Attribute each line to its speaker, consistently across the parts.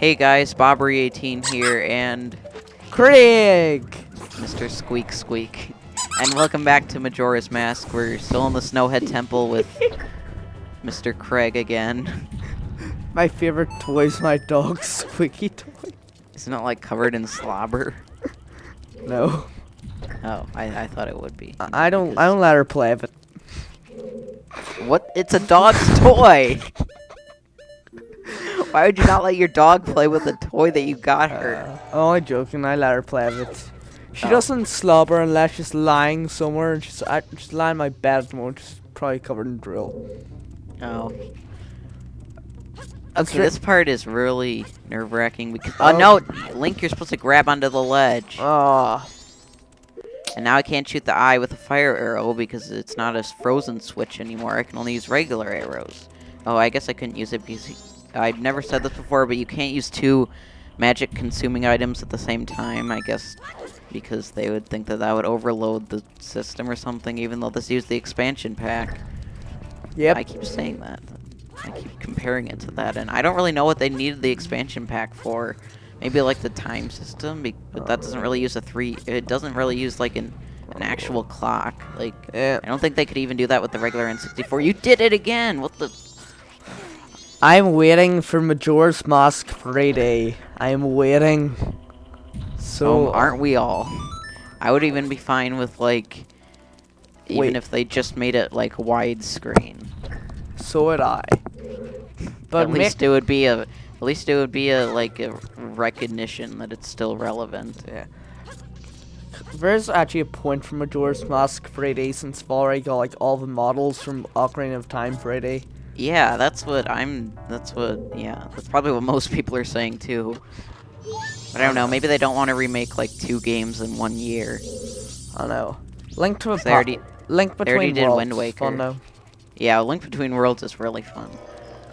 Speaker 1: Hey guys, Bobbery18 here, and
Speaker 2: Craig!
Speaker 1: Mr. Squeak Squeak. And welcome back to Majora's Mask. We're still in the Snowhead Temple with Mr. Craig again.
Speaker 2: My favorite toy is my dog's squeaky toy.
Speaker 1: Isn't it like covered in slobber?
Speaker 2: No.
Speaker 1: Oh, I thought it would be.
Speaker 2: I don't let her play with it.
Speaker 1: What? It's a dog's toy! Why would you not let your dog play with a toy that you got her?
Speaker 2: I'm only joking, I let her play with it. She
Speaker 1: Oh.
Speaker 2: doesn't slobber unless she's lying somewhere and she's lying in my bed at the moment, she's probably covered in drill.
Speaker 1: Oh.
Speaker 2: That's
Speaker 1: Okay,
Speaker 2: right.
Speaker 1: this part is really nerve-wracking because— oh no! Link, you're supposed to grab onto the ledge.
Speaker 2: Ah.
Speaker 1: And now I can't shoot the eye with a fire arrow because it's not a frozen switch anymore. I can only use regular arrows. Oh, I guess I couldn't use it because I've never said this before, but you can't use two magic-consuming items at the same time, I guess, because they would think that that would overload the system or something, even though this used the expansion pack.
Speaker 2: Yep.
Speaker 1: I keep saying that. I keep comparing it to that, and I don't really know what they needed the expansion pack for. Maybe like the time system, but that doesn't really use it doesn't really use like an actual clock. Like,
Speaker 2: Yeah.
Speaker 1: I don't think they could even do that with the regular N64. You did it again! What the?
Speaker 2: I'm waiting for Majora's Mask 3D. I'm waiting. So
Speaker 1: Aren't we all? I would even be fine with like, even
Speaker 2: Wait.
Speaker 1: if they just made it like widescreen.
Speaker 2: so would I. But
Speaker 1: At least it would be a like a recognition that it's still relevant.
Speaker 2: yeah. There's actually a point from Majora's Mask 3D since I've already got like all the models from Ocarina of Time 3D.
Speaker 1: Yeah, that's probably what most people are saying too. But I don't know, maybe they don't want to remake like 2 games in 1 year.
Speaker 2: I know. Link to a
Speaker 1: They already
Speaker 2: Link Between
Speaker 1: did
Speaker 2: Worlds.
Speaker 1: Wind Waker.
Speaker 2: Fun though.
Speaker 1: Yeah, Link Between Worlds is really fun.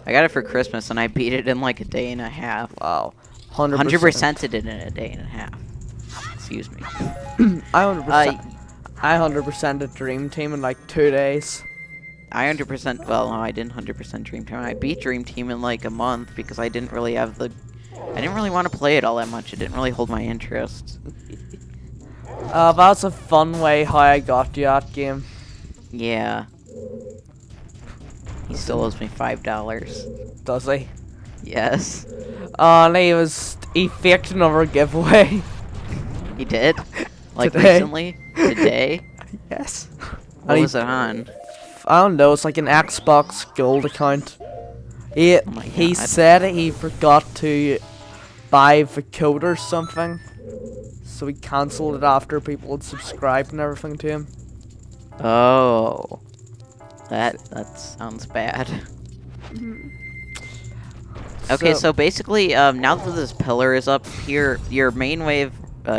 Speaker 1: I got it for Christmas and I beat it in like a day and a half.
Speaker 2: Wow.
Speaker 1: 100%ed it in a day and a half. Excuse me.
Speaker 2: I 100%ed Dream Team in like 2 days.
Speaker 1: I 100%, well, no, I didn't 100% Dream Team. I beat Dream Team in like a month because I didn't really want to play it all that much. It didn't really hold my interest.
Speaker 2: That's a fun way how I got to that game.
Speaker 1: Yeah. He still owes me $5.
Speaker 2: Does he?
Speaker 1: Yes.
Speaker 2: And he faked another giveaway.
Speaker 1: He did? Like
Speaker 2: Today.
Speaker 1: recently? Today?
Speaker 2: Yes.
Speaker 1: What
Speaker 2: And
Speaker 1: was it on?
Speaker 2: I don't know, it's like an Xbox Gold account. He
Speaker 1: Oh my
Speaker 2: he
Speaker 1: God.
Speaker 2: said he forgot to buy the code or something, so he cancelled it after people had subscribed and everything to him.
Speaker 1: Oh. That sounds bad. Okay, so basically, now that this pillar is up here, your main way of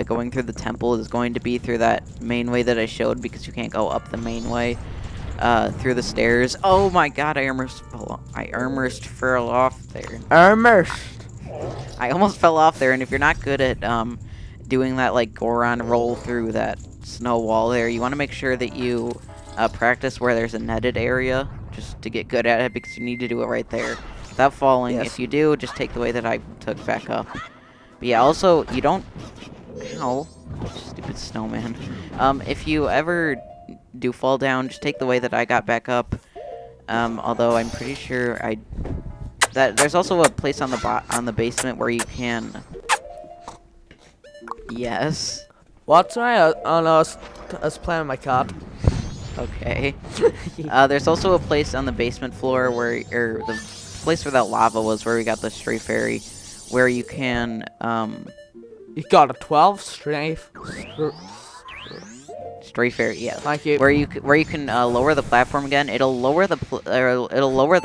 Speaker 1: going through the temple is going to be through that main way that I showed, because you can't go up the main way through the stairs. Oh my God! I almost fell off there. I almost fell off there, and if you're not good at doing that like Goron roll through that snow wall there, you want to make sure that you practice where there's a netted area, just to get good at it, because you need to do it right there without falling.
Speaker 2: Yes.
Speaker 1: If you do, just take the way that I took back up. But yeah, also, you don't— ow, stupid snowman. If you ever do fall down, just take the way that I got back up. Although I'm pretty sure there's also a place on the basement where you can— yes.
Speaker 2: What's right? Oh no, I was playing with my cat.
Speaker 1: Okay. There's also a place on the basement floor or the place where that lava was, where we got the stray fairy, where you can
Speaker 2: You got a 12 strength.
Speaker 1: stray fairy, yeah.
Speaker 2: Thank you.
Speaker 1: Where you can lower the platform again. It'll lower the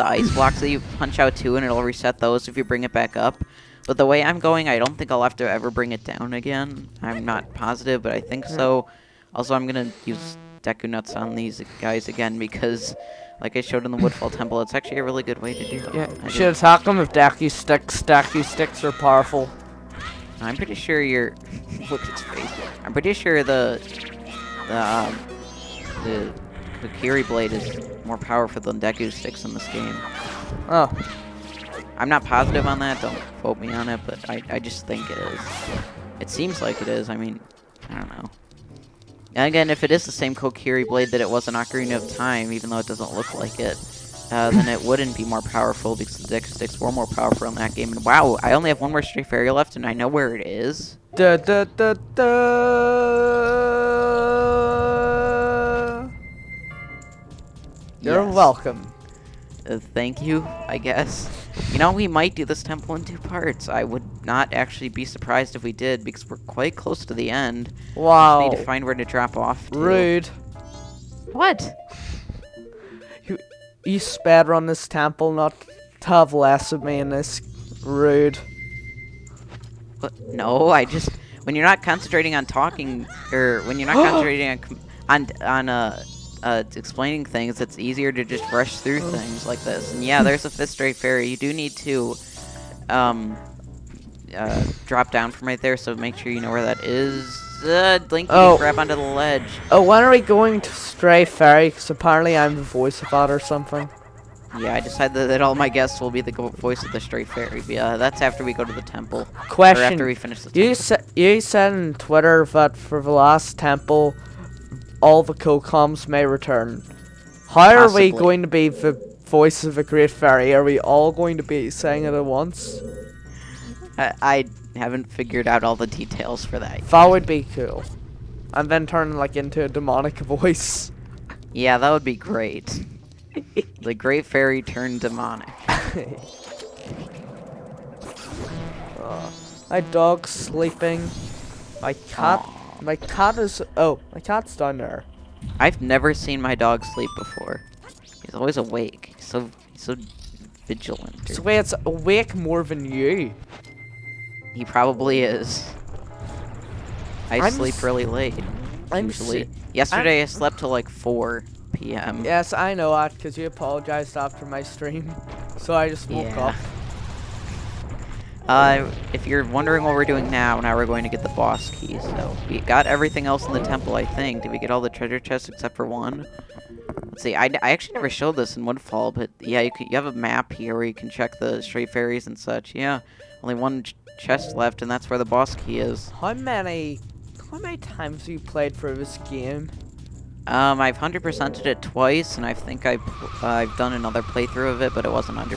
Speaker 1: ice blocks that you punch out too, and it'll reset those if you bring it back up. But the way I'm going, I don't think I'll have to ever bring it down again. I'm not positive, but I think so. Also, I'm gonna use Deku Nuts on these guys again because, like I showed in the Woodfall Temple, it's actually a really good way to do it.
Speaker 2: Yeah, you should attack them with Deku sticks. Deku sticks are powerful.
Speaker 1: I'm pretty sure you're— look at his face. I'm pretty sure the Kiri blade is more powerful than Deku sticks in this game.
Speaker 2: Oh.
Speaker 1: I'm not positive on that. Don't quote me on it, but I just think it is. It seems like it is. I mean, I don't know. And again, if it is the same Kokiri blade that it was in Ocarina of Time, even though it doesn't look like it, then it wouldn't be more powerful because the Deku Sticks were more powerful in that game. And wow, I only have one more Stray Fairy left, and I know where it is.
Speaker 2: Da da da da. You're
Speaker 1: Yes.
Speaker 2: welcome.
Speaker 1: Thank you, I guess. You know, we might do this temple in 2 parts. I would not actually be surprised if we did, because we're quite close to the end.
Speaker 2: Wow.
Speaker 1: We just need to find where to drop off to.
Speaker 2: Rude.
Speaker 1: What?
Speaker 2: You sped run this temple, not to have less of me in this. Rude.
Speaker 1: What? No, I just... When you're not concentrating on talking, or when you're not concentrating on explaining things, it's easier to just rush through things like this. And yeah, there's a 5th Stray Fairy. You do need to drop down from right there, so make sure you know where that is. Link, you can grab onto the ledge.
Speaker 2: Oh, when are we going to Stray Fairy? Because apparently I'm the voice of that or something.
Speaker 1: Yeah, I decided that all my guests will be the voice of the Stray Fairy. But yeah, that's after we go to the temple.
Speaker 2: Question.
Speaker 1: Or after we finish the temple.
Speaker 2: You said on Twitter that for the last temple, all the Kokoms may return. How are we going to be the voice of a great fairy? Are we all going to be saying it at once?
Speaker 1: I haven't figured out all the details for that.
Speaker 2: That would be cool. And then turn like into a demonic voice.
Speaker 1: Yeah, that would be great. The great fairy turned demonic.
Speaker 2: My dog's sleeping. My cat.
Speaker 1: Aww.
Speaker 2: My cat is. Oh, my cat's down there.
Speaker 1: I've never seen my dog sleep before. He's always awake. He's so vigilant.
Speaker 2: So wait, it's awake more than you.
Speaker 1: He probably is. I sleep really late. Usually. Yesterday I slept till like 4 p.m.
Speaker 2: Yes, I know that because you apologized after my stream, so I just woke up.
Speaker 1: If you're wondering what we're doing now we're going to get the boss key. So we got everything else in the temple, I think. Did we get all the treasure chests except for one? Let's see. I actually never showed this in Woodfall, but yeah, you have a map here where you can check the stray fairies and such. Yeah, only one chest left, and that's where the boss key is.
Speaker 2: How many times have you played through this game?
Speaker 1: I've 100%ed it twice, and I think I've done another playthrough of it, but it wasn't 100%.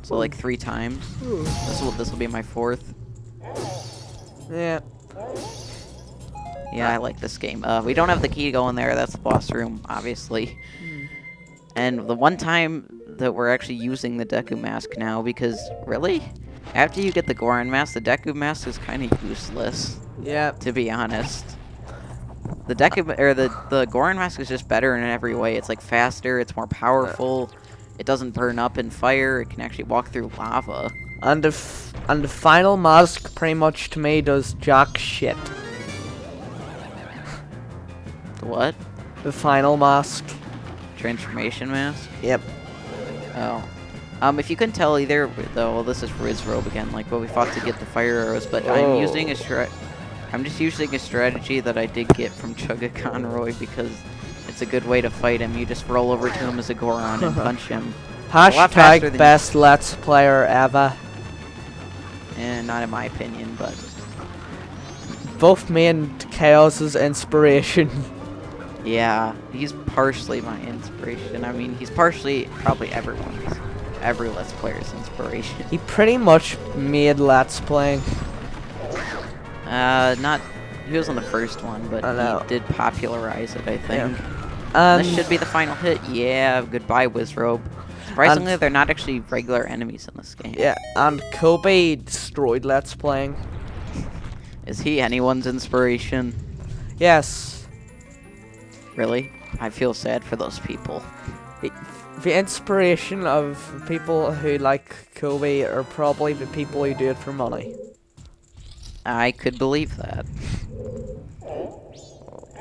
Speaker 1: So like 3 times. This will be my 4th.
Speaker 2: Yeah.
Speaker 1: Yeah, I like this game. We don't have the key to go in there. That's the boss room, obviously. And the one time that we're actually using the Deku Mask now, because really, after you get the Goron Mask, the Deku Mask is kind of useless.
Speaker 2: Yeah.
Speaker 1: To be honest. The the Goron Mask is just better in every way. It's like faster, it's more powerful. It doesn't burn up in fire. It can actually walk through lava.
Speaker 2: And the final mask pretty much to me does jack shit.
Speaker 1: The what?
Speaker 2: The final mask.
Speaker 1: Transformation mask?
Speaker 2: Yep.
Speaker 1: Oh. If you can tell either, though, well, this is Rizrobe again, like what we fought to get the fire arrows, but I'm just using a strategy that I did get from Chugga Conroy because it's a good way to fight him. You just roll over to him as a Goron and punch him.
Speaker 2: Hashtag best Let's Player ever.
Speaker 1: And not in my opinion, but
Speaker 2: both me and Chaos's inspiration.
Speaker 1: Yeah, he's partially my inspiration. I mean, he's partially probably every Let's Player's inspiration.
Speaker 2: He pretty much made Let's Playing.
Speaker 1: He was on the first one, but he did popularize it, I think.
Speaker 2: Yeah.
Speaker 1: This should be the final hit. Yeah, goodbye, Wizrobe. Surprisingly, they're not actually regular enemies in this game.
Speaker 2: Yeah, and Kobe destroyed Let's Playing.
Speaker 1: Is he anyone's inspiration?
Speaker 2: Yes.
Speaker 1: Really? I feel sad for those people.
Speaker 2: The inspiration of people who like Kobe are probably the people who do it for money.
Speaker 1: I could believe that.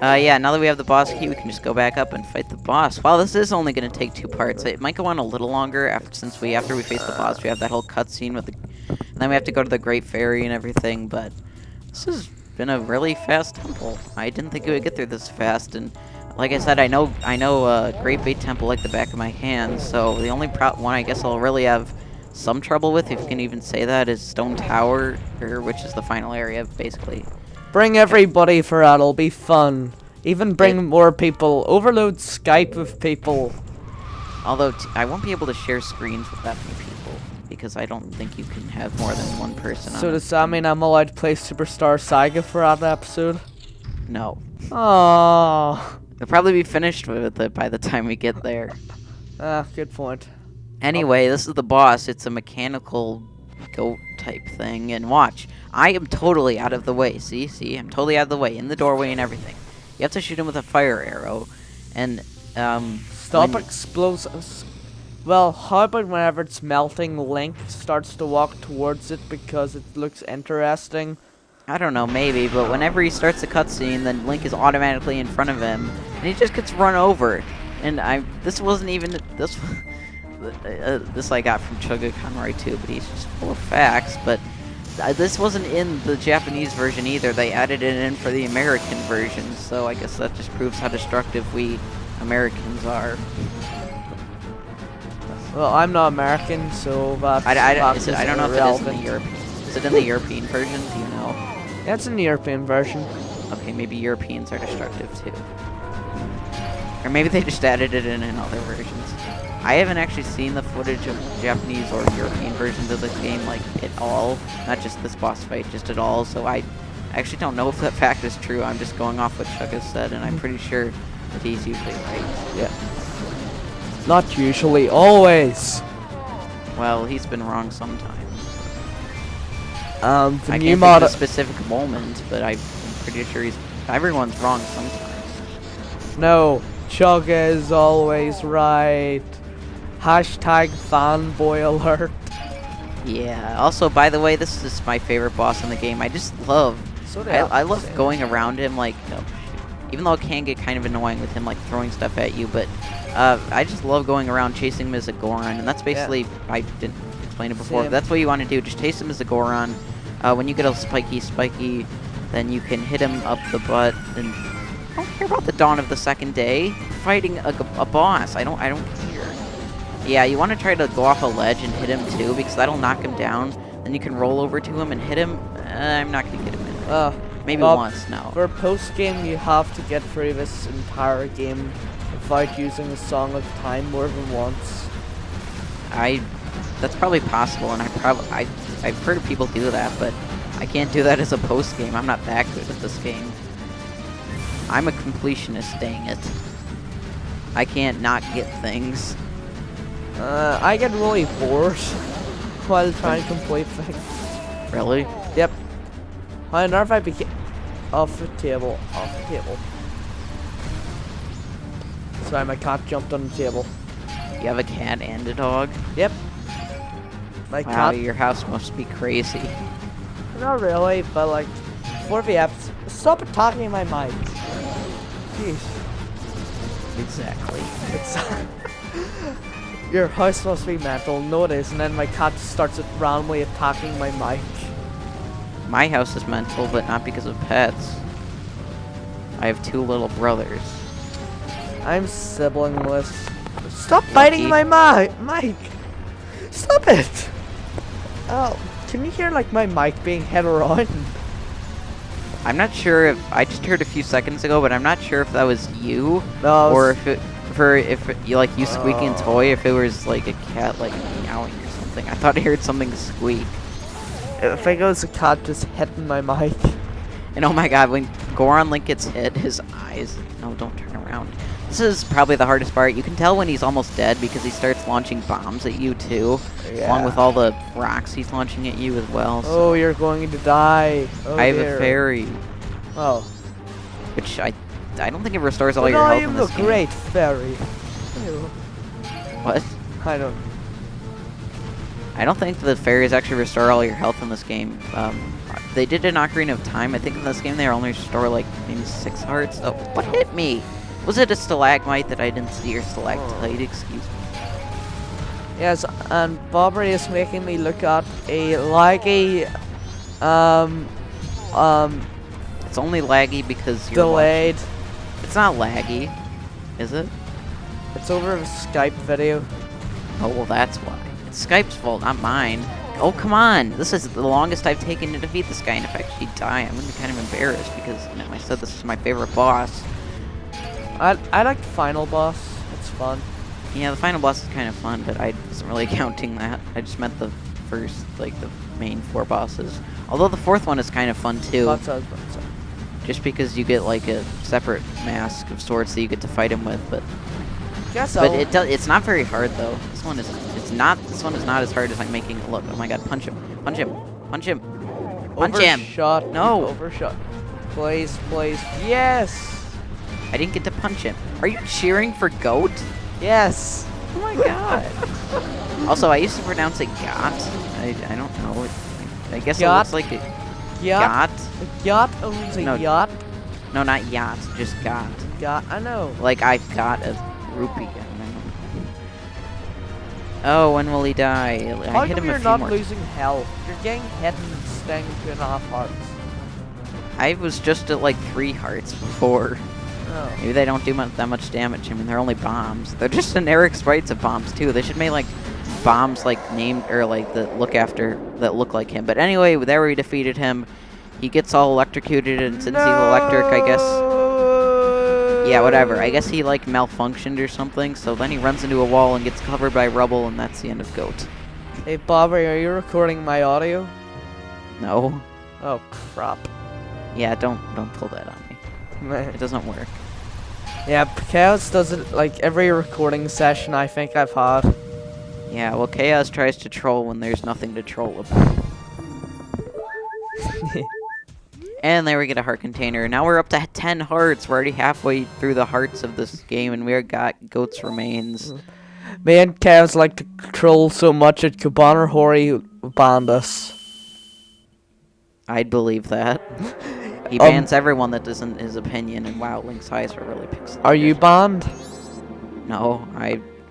Speaker 1: Yeah, now that we have the boss key, we can just go back up and fight the boss. Wow, this is only going to take 2 parts. It might go on a little longer after we face the boss. We have that whole cutscene with and then we have to go to the Great Fairy and everything, but this has been a really fast temple. I didn't think it would get through this fast, and like I said, I know Great Bay Temple like the back of my hand, so the only one I guess I'll really have some trouble with, if you can even say that, is Stone Tower, which is the final area, basically.
Speaker 2: Bring everybody for that. It'll be fun. Even bring more people. Overload Skype with people.
Speaker 1: Although I won't be able to share screens with that many people because I don't think you can have more than one person on.
Speaker 2: So does that mean I'm allowed to play Superstar Saga for that episode?
Speaker 1: No.
Speaker 2: Oh.
Speaker 1: It'll probably be finished with it by the time we get there.
Speaker 2: Ah, good point.
Speaker 1: Anyway, this is the boss. It's a mechanical goat type thing. And watch, I am totally out of the way. See, I'm totally out of the way, in the doorway and everything. You have to shoot him with a fire arrow, and
Speaker 2: stop explosives. Well, how about whenever it's melting, Link starts to walk towards it because it looks interesting?
Speaker 1: I don't know, maybe, but whenever he starts the cutscene, then Link is automatically in front of him, and he just gets run over. And this wasn't even this. This I got from Chugga Conroy too, but he's just full of facts. But this wasn't in the Japanese version either. They added it in for the American version, so I guess that just proves how destructive we Americans are.
Speaker 2: Well, I'm not American, so that's
Speaker 1: I don't know if it is in the European. Is it in the European version? Do you know?
Speaker 2: Yeah, it's in the European version.
Speaker 1: Okay, maybe Europeans are destructive too. Or maybe they just added it in other versions. I haven't actually seen the footage of Japanese or European versions of this game, like, at all. Not just this boss fight, just at all. So I actually don't know if that fact is true. I'm just going off what Chuck has said, and I'm pretty sure that he's usually right.
Speaker 2: Yeah. Not usually, always.
Speaker 1: Well, he's been wrong sometimes.
Speaker 2: The
Speaker 1: I
Speaker 2: new
Speaker 1: can't
Speaker 2: mod
Speaker 1: think of a specific moment, but I'm pretty sure everyone's wrong sometimes.
Speaker 2: No, Chugga is always right. Hashtag fanboy alert.
Speaker 1: Yeah. Also, by the way, this is my favorite boss in the game. I just love. I love going around him, like, even though it can get kind of annoying with him, like, throwing stuff at you, but I just love going around chasing him as a Goron, and that's basically, I didn't explain it before, but that's what you want to do. Just chase him as a Goron. When you get a spiky, then you can hit him up the butt, and I don't care about the dawn of the second day. Fighting a boss, I don't care. Yeah, you want to try to go off a ledge and hit him too, because that'll knock him down. Then you can roll over to him and hit him. I'm not gonna get him in. Maybe once, no.
Speaker 2: For post-game, you have to get through this entire game without using the Song of Time more than once.
Speaker 1: That's probably possible, and I've heard of people do that, but I can't do that as a post-game. I'm not that good at this game. I'm a completionist, dang it. I can't not get things.
Speaker 2: I get really bored while trying to complete things.
Speaker 1: Really?
Speaker 2: Yep. I wonder if I became off the table. Sorry, my cat jumped on the table.
Speaker 1: You have a cat and a dog?
Speaker 2: Yep. My cat.
Speaker 1: Your house must be crazy.
Speaker 2: Not really, but like, for the episode. Stop attacking my mic. Jeez.
Speaker 1: Exactly.
Speaker 2: Your house must be mental. No, it is. And then my cat starts randomly attacking my mic.
Speaker 1: My house is mental, but not because of pets. I have 2 little brothers.
Speaker 2: I'm siblingless. Stop biting my mic! Stop it! Oh, can you hear like my mic being hit around?
Speaker 1: I'm not sure if I just heard a few seconds ago, but I'm not sure if that was you, or if you like you squeaking a toy, if it was like a cat like meowing or something. I thought I heard something squeak.
Speaker 2: I think it was a cat just hitting my mic.
Speaker 1: And oh my god, when Goron Link gets hit, his eyes... No, don't turn around. This is probably the hardest part. You can tell when he's almost dead because he starts launching bombs at you too. Yeah. Along with all the rocks he's launching at you as well. So.
Speaker 2: Oh, you're going to die. Oh,
Speaker 1: I have a fairy.
Speaker 2: Oh.
Speaker 1: Which I don't think it restores all your health in this game.
Speaker 2: I'm a great fairy.
Speaker 1: What? I don't think the fairies actually restore all your health in this game. They did an Ocarina of Time. I think in this game they only restore like maybe 6 hearts. Oh, what hit me? Was it a stalagmite that I didn't see, or stalactite? Excuse me.
Speaker 2: Yes, and Bobbery is making me look at a laggy,
Speaker 1: It's only laggy because you're
Speaker 2: delayed.
Speaker 1: It's not laggy, is it?
Speaker 2: It's over a Skype video.
Speaker 1: Oh, well, that's why. It's Skype's fault, not mine. Oh, come on. This is the longest I've taken to defeat this guy, and if I actually die, I'm going to be kind of embarrassed because I said this is my favorite boss.
Speaker 2: I like the final boss. It's fun.
Speaker 1: Yeah, the final boss is kind of fun, but I wasn't really counting that. I just meant the first, like, the main 4 bosses. Although the 4th one is kind of fun, too. Just because you get, like, a separate mask of sorts that you get to fight him with, but... it's not very hard, though. This one is not as hard as I'm making it look. Oh my god, punch him. Punch him. Punch him. Punch him.
Speaker 2: Overshot.
Speaker 1: No.
Speaker 2: Overshot. Please, please. Yes.
Speaker 1: I didn't get to punch him. Are you cheering for Goht?
Speaker 2: Yes.
Speaker 1: Oh my god. Also, I used to pronounce it Goht. I don't know. I guess
Speaker 2: Goht?
Speaker 1: it looks like it.
Speaker 2: Yacht.
Speaker 1: Goht?
Speaker 2: Yacht owns a yacht.
Speaker 1: No, not yacht. Just Goht.
Speaker 2: Yacht. I know.
Speaker 1: Like I've got a rupee. Oh, when will he die? I hit him
Speaker 2: you're
Speaker 1: a few
Speaker 2: not
Speaker 1: more
Speaker 2: losing health? You're getting hit and stung 2.5 hearts.
Speaker 1: I was just at like 3 hearts before.
Speaker 2: Oh.
Speaker 1: Maybe they don't do that much damage. I mean, they're only bombs. They're just generic sprites of bombs too. They should make like bombs like named or like that look like him. But anyway, there we defeated him. He gets all electrocuted and since he's electric, I guess. Yeah, whatever. I guess he like malfunctioned or something. So then he runs into a wall and gets covered by rubble, and that's the end of Goht.
Speaker 2: Hey Bobby, are you recording my audio?
Speaker 1: No.
Speaker 2: Oh crap.
Speaker 1: Yeah, don't pull that on me. It doesn't work.
Speaker 2: Yeah, Chaos does it like every recording session I think I've had.
Speaker 1: Yeah, well, Chaos tries to troll when there's nothing to troll about. And there we get a heart container. Now we're up to 10 hearts. We're already halfway through the hearts of this game, and we got Goht's remains.
Speaker 2: Me and Chaos like to troll so much at Kuban or Hori banned us.
Speaker 1: I'd believe that. He bans everyone that isn't his opinion, and wow, Link's eyes are really pixelated.
Speaker 2: Are you banned?
Speaker 1: No,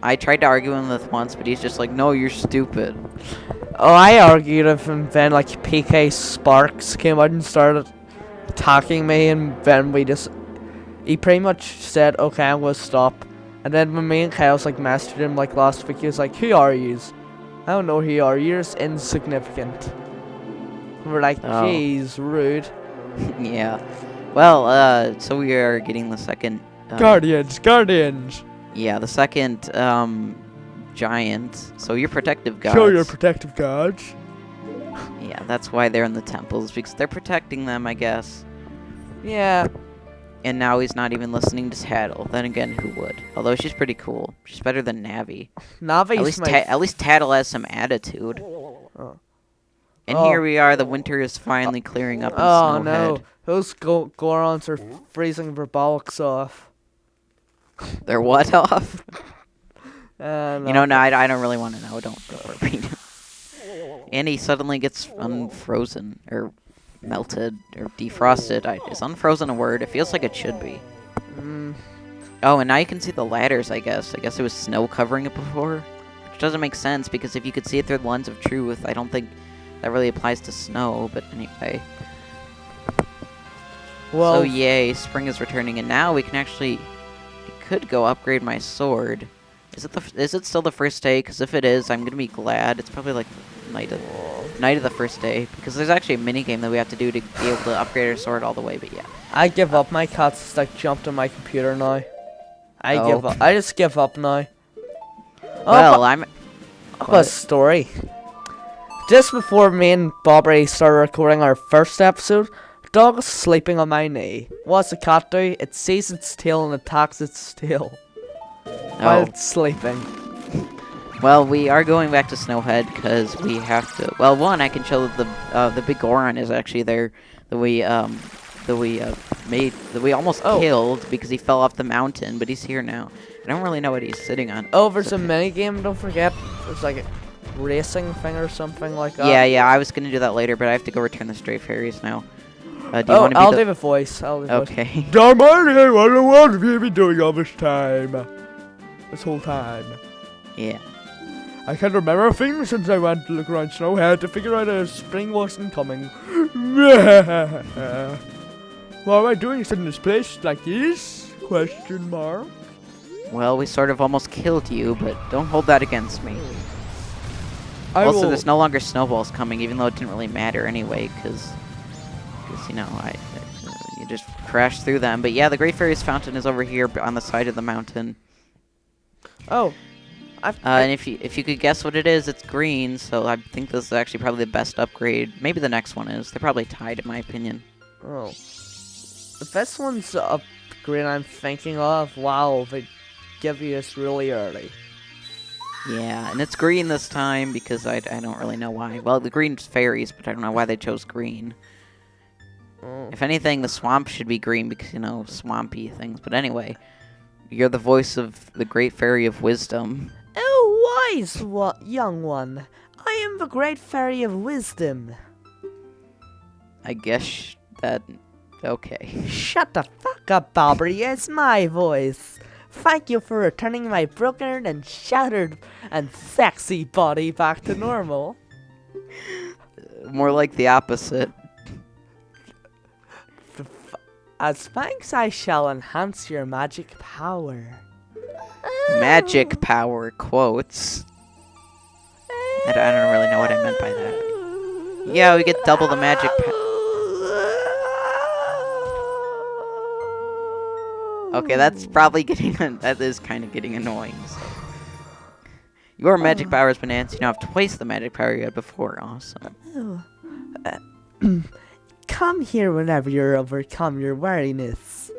Speaker 1: I tried to argue him with once, but he's just like, no, you're stupid.
Speaker 2: Oh, I argued with him, then like PK Sparks came out and started attacking me, and then he pretty much said, okay, I'm gonna stop. And then when me and Chaos like messaged him like last week, he was like, who are yous? I don't know who you are, you're just insignificant. And we're like, jeez, rude.
Speaker 1: Yeah. Well, so we are getting the second...
Speaker 2: Guardians!
Speaker 1: Yeah, the second, giant. So your protective gods.
Speaker 2: Show your protective gods.
Speaker 1: Yeah, that's why they're in the temples, because they're protecting them, I guess.
Speaker 2: Yeah.
Speaker 1: And now he's not even listening to Tattle. Then again, who would? Although she's pretty cool. She's better than Navi.
Speaker 2: Navi's
Speaker 1: at least Tattle has some attitude. And here we are, the winter is finally clearing up in Snowhead.
Speaker 2: No, those Gorons are freezing their bollocks off.
Speaker 1: They're what off?
Speaker 2: No.
Speaker 1: You know, no, I don't really want to know. Don't repeat it. And he suddenly gets unfrozen, or melted, or defrosted. Is unfrozen a word? It feels like it should be. Oh, and now you can see the ladders, I guess. I guess it was snow covering it before. Which doesn't make sense, because if you could see it through the lens of truth, I don't think that really applies to snow, but anyway.
Speaker 2: Well,
Speaker 1: so yay, spring is returning, and now we can actually... I could go upgrade my sword. Is it still the first day? Because if it is, I'm going to be glad. It's probably like night of the first day, because there's actually a mini-game that we have to do to be able to upgrade our sword all the way, but yeah.
Speaker 2: I give up. My cat's like jumped on my computer now. I give up. I just give up now.
Speaker 1: Well, I'm...
Speaker 2: A story. Just before me and Bobby started recording our first episode, the dog was sleeping on my knee. What's the cat do? It sees its tail and attacks its tail while it's sleeping.
Speaker 1: Well, we are going back to Snowhead because we have to. Well, one, I can show that the big Goron is actually there that we almost killed because he fell off the mountain, but he's here now. I don't really know what he's sitting on.
Speaker 2: Oh, there's a mini game. Don't forget. There's like a racing thing or something like that.
Speaker 1: Yeah, I was gonna do that later, but I have to go return the stray fairies now. Do you want to be
Speaker 2: I'll do the voice.
Speaker 1: Okay.
Speaker 2: Darmani, what have you been doing all this time? This whole time.
Speaker 1: Yeah.
Speaker 2: I can't remember a thing since I went to look around Snowhead to figure out if spring wasn't coming. What am I doing in this place like this? Question mark.
Speaker 1: Well, we sort of almost killed you, but don't hold that against me. Also, there's no longer snowballs coming, even though it didn't really matter anyway, because you know, you just crashed through them. But yeah, the Great Fairy's Fountain is over here on the side of the mountain.
Speaker 2: Oh.
Speaker 1: And if you could guess what it is, it's green, so I think this is actually probably the best upgrade. Maybe the next one is. They're probably tied, in my opinion.
Speaker 2: Oh. The best one's the upgrade I'm thinking of. Wow, they give you this really early.
Speaker 1: Yeah, and it's green this time because I don't really know why. Well, the green's fairies, but I don't know why they chose green.
Speaker 2: Oh.
Speaker 1: If anything, the swamp should be green because, you know, swampy things. But anyway, you're the voice of the Great Fairy of Wisdom.
Speaker 2: Oh, wise young one. I am the Great Fairy of Wisdom.
Speaker 1: I guess that... Okay.
Speaker 2: Shut the fuck up, Bobby. It's my voice. Thank you for returning my broken and shattered and sexy body back to normal.
Speaker 1: More like the opposite.
Speaker 2: As thanks, I shall enhance your magic power.
Speaker 1: Magic power, quotes. I don't really know what I meant by that. Yeah, we get double the magic power. Okay, that's probably that is kind of getting annoying. So. Your magic power has been enhanced. You now have twice the magic power you had before. Awesome.
Speaker 2: Come here whenever you overcome your weariness.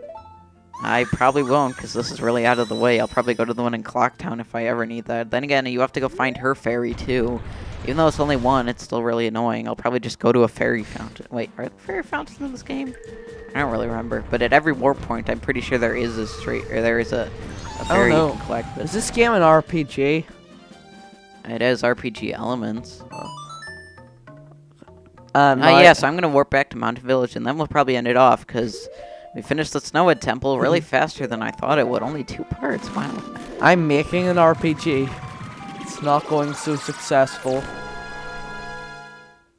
Speaker 1: I probably won't, because this is really out of the way. I'll probably go to the one in Clocktown if I ever need that. Then again, you have to go find her fairy, too. Even though it's only one, it's still really annoying. I'll probably just go to a fairy fountain. Wait, are there fairy fountains in this game? I don't really remember. But at every warp point, I'm pretty sure there is a fairy you can collect.
Speaker 2: Is this game an RPG?
Speaker 1: It has RPG elements.
Speaker 2: Yeah,
Speaker 1: yeah, so I'm going to warp back to Mountain Village, and then we'll probably end it off, because we finished the Snowhead Temple really faster than I thought it would. Only 2 parts, wow.
Speaker 2: I'm making an RPG. It's not going so successful.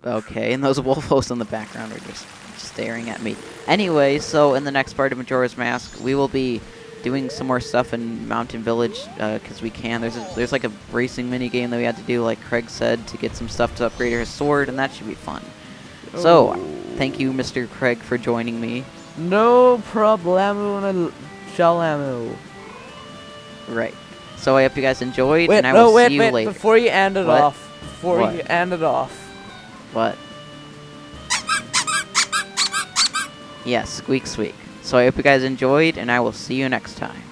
Speaker 1: Okay, and those wolfos in the background are just staring at me. Anyway, so in the next part of Majora's Mask, we will be doing some more stuff in Mountain Village, because we can. There's like a racing mini game that we had to do, like Craig said, to get some stuff to upgrade his sword, and that should be fun. So, thank you, Mr. Craig, for joining me.
Speaker 2: No problemo, shalamo.
Speaker 1: Right. So I hope you guys enjoyed, and I will see you later.
Speaker 2: Before you end it off.
Speaker 1: What? Yes, squeak squeak. So I hope you guys enjoyed, and I will see you next time.